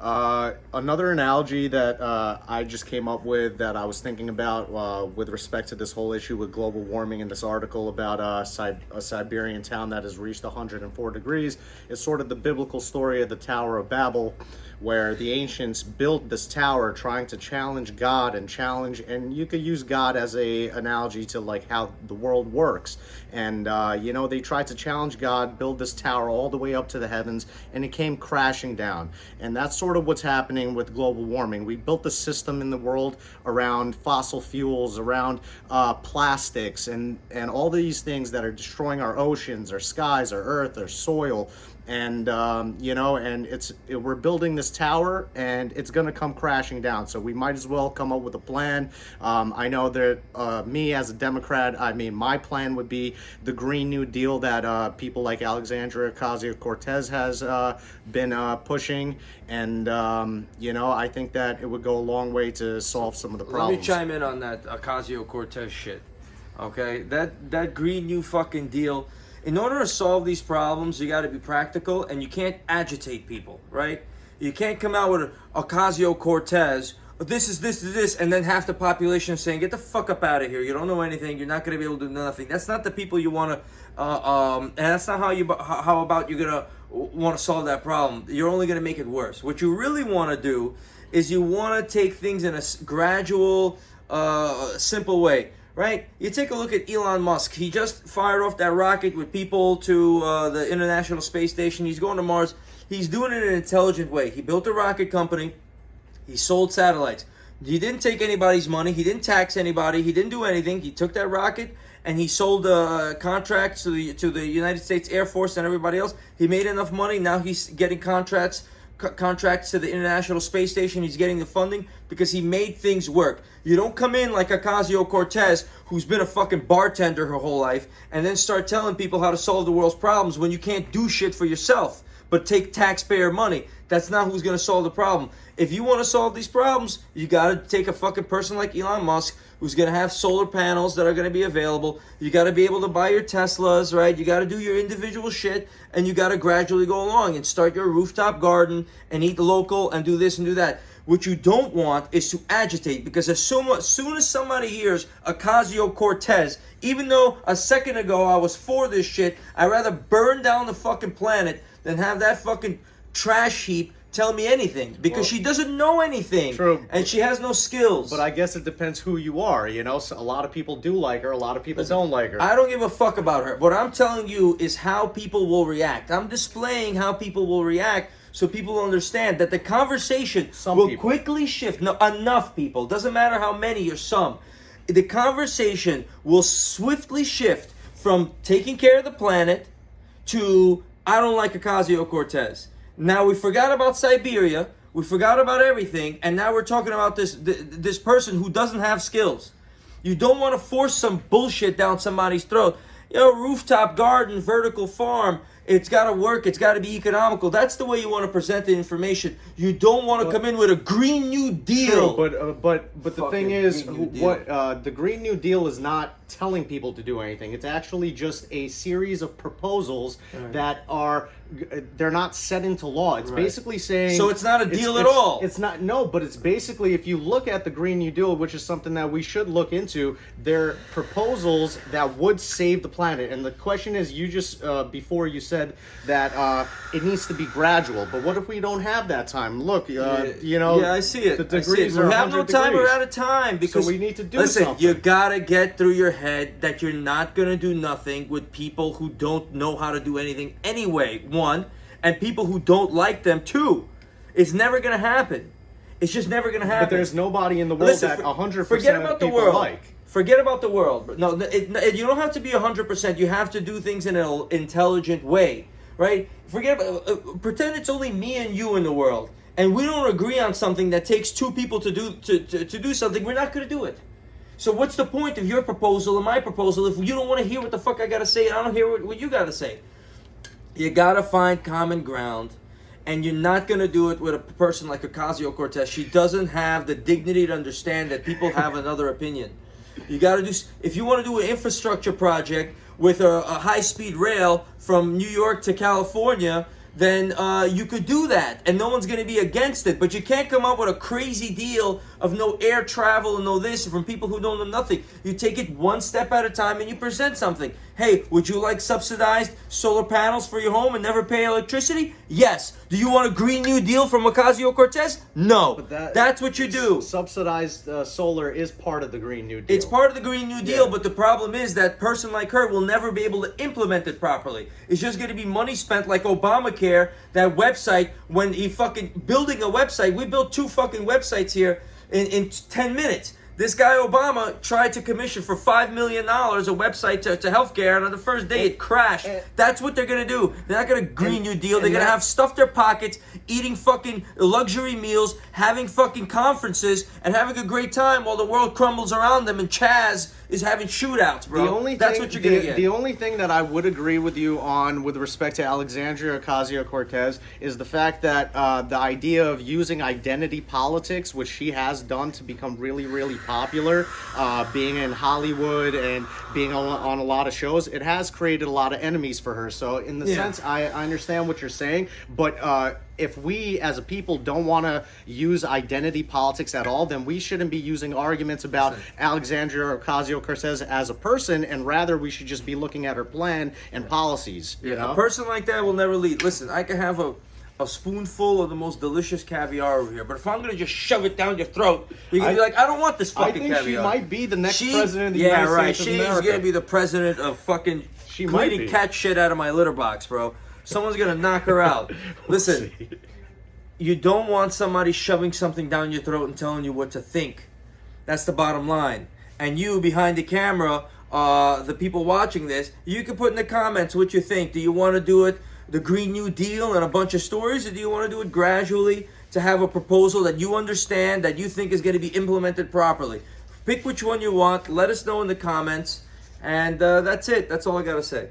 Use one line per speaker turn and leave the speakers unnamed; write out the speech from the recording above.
Another analogy that I just came up with that I was thinking about with respect to this whole issue with global warming in this article about a Siberian town that has reached 104 degrees is sort of the biblical story of the Tower of Babel, where the ancients built this tower trying to challenge God and you could use God as a analogy to like how the world works. And they tried to challenge God, build this tower all the way up to the heavens, and it came crashing down. And that's sort of what's happening with global warming. We built the system in the world around fossil fuels, around plastics, and all these things that are destroying our oceans, our skies, our earth, our soil. And we're building this tower, and it's going to come crashing down. So we might as well come up with a plan. I know that me as a Democrat, my plan would be the Green New Deal that people like Alexandria-Ocasiocortez has been pushing, and I think that it would go a long way to solve some of the problems.
Let me chime in on that Ocasio-Cortez shit. Okay, that Green New fucking Deal. In order to solve these problems, you got to be practical, and you can't agitate people, right? You can't come out with an Ocasio-Cortez, this is this, and then half the population is saying, get the fuck up out of here. You don't know anything. You're not going to be able to do nothing. That's not the people you want to, and that's not how you're going to want to solve that problem. You're only going to make it worse. What you really want to do is you want to take things in a gradual, simple way. Right? You take a look at Elon Musk. He just fired off that rocket with people to the International Space Station. He's going to Mars. He's doing it in an intelligent way. He built a rocket company. He sold satellites. He didn't take anybody's money. He didn't tax anybody. He didn't do anything. He took that rocket and he sold contracts to the United States Air Force and everybody else. He made enough money. Now he's getting contracts to the International Space Station. He's getting the funding because he made things work. You don't come in like Ocasio-Cortez, who's been a fucking bartender her whole life, and then start telling people how to solve the world's problems when you can't do shit for yourself, but take taxpayer money. That's not who's going to solve the problem. If you want to solve these problems, you got to take a fucking person like Elon Musk, who's going to have solar panels that are going to be available. You got to be able to buy your Teslas, right? You got to do your individual shit, and you got to gradually go along and start your rooftop garden and eat local and do this and do that. What you don't want is to agitate, because as soon as somebody hears Ocasio-Cortez, even though a second ago I was for this shit, I'd rather burn down the fucking planet than have that fucking trash heap tell me anything, because she doesn't know anything.
True.
And she has no skills.
But I guess it depends who you are, So a lot of people do like her, a lot of people don't like her.
I don't give a fuck about her. What I'm telling you is how people will react. I'm displaying how people will react so people understand that the conversation will quickly shift. No, enough people. Doesn't matter how many or some. The conversation will swiftly shift from taking care of the planet to I don't like Ocasio-Cortez. Now we forgot about Siberia, we forgot about everything, and now we're talking about this person who doesn't have skills. You don't want to force some bullshit down somebody's throat. Rooftop garden, vertical farm, it's got to work, it's got to be economical. That's the way you want to present the information. You don't want to come in with a Green New Deal.
True, but the thing is, the Green New Deal is not telling people to do anything. It's actually just a series of proposals that are, they're not set into law. It's basically saying...
So it's not a deal at all.
It's not, no, but it's basically, if you look at the Green New Deal, which is something that we should look into, they're proposals that would save the planet. And the question is, you just, before you said that it needs to be gradual, but what if we don't have that time? Look,
Yeah, I see it.
The degrees are 100
We have no time.
degrees.
We're out of time. Because
So we need to do
something.
something.
You gotta get through your head that you're not gonna do nothing with people who don't know how to do anything anyway. One, and people who don't like them. Two, it's never gonna happen. It's just never gonna happen.
But there's nobody in the world that 100% of people like.
Forget about the world. No, you don't have to be 100%. You have to do things in an intelligent way, right? Forget about. Pretend it's only me and you in the world, and we don't agree on something that takes two people to do something. We're not going to do it. So what's the point of your proposal and my proposal if you don't want to hear what the fuck I got to say and I don't hear what you got to say? You got to find common ground, and you're not going to do it with a person like Ocasio-Cortez. She doesn't have the dignity to understand that people have another opinion. You got to do, if you want to do an infrastructure project with a high-speed rail from New York to California, then you could do that, and no one's going to be against it. But you can't come up with a crazy deal of no air travel and no this from people who don't know nothing. You take it one step at a time and you present something. Hey, would you like subsidized solar panels for your home and never pay electricity? Yes. Do you want a Green New Deal from Ocasio-Cortez? No.
But
that's what you do.
Subsidized solar is part of the Green New Deal.
It's part of the Green New Deal, but the problem is that person like her will never be able to implement it properly. It's just going to be money spent like Obamacare, that website, when he fucking building a website. We built 2 fucking websites here in 10 minutes. This guy Obama tried to commission for $5 million a website to healthcare, and on the first day it crashed. That's what they're gonna do. They're not gonna Green New Deal. They're gonna have stuffed their pockets, eating fucking luxury meals, having fucking conferences, and having a great time while the world crumbles around them. And Chaz is having shootouts, bro. That's what you're gonna get.
The only thing that I would agree with you on with respect to Alexandria Ocasio-Cortez is the fact that the idea of using identity politics, which she has done to become really, really popular, being in Hollywood and being on a lot of shows, it has created a lot of enemies for her. So in the sense, I understand what you're saying, but if we as a people don't want to use identity politics at all, then we shouldn't be using arguments about Alexandria Ocasio-Cortez as a person, and rather we should just be looking at her plan and policies. You know?
A person like that will never lead. Listen, I can have a spoonful of the most delicious caviar over here, but if I'm going to just shove it down your throat, you're going to be like, I don't want this fucking caviar.
I think she might be the next president of the United States of America.
She's going to be the president of fucking cleaning cat shit out of my litter box, bro. Someone's going to knock her out. Listen, you don't want somebody shoving something down your throat and telling you what to think. That's the bottom line. And you, behind the camera, the people watching this, you can put in the comments what you think. Do you want to do it the Green New Deal and a bunch of stories, or do you want to do it gradually to have a proposal that you understand, that you think is going to be implemented properly? Pick which one you want. Let us know in the comments. And that's it. That's all I got to say.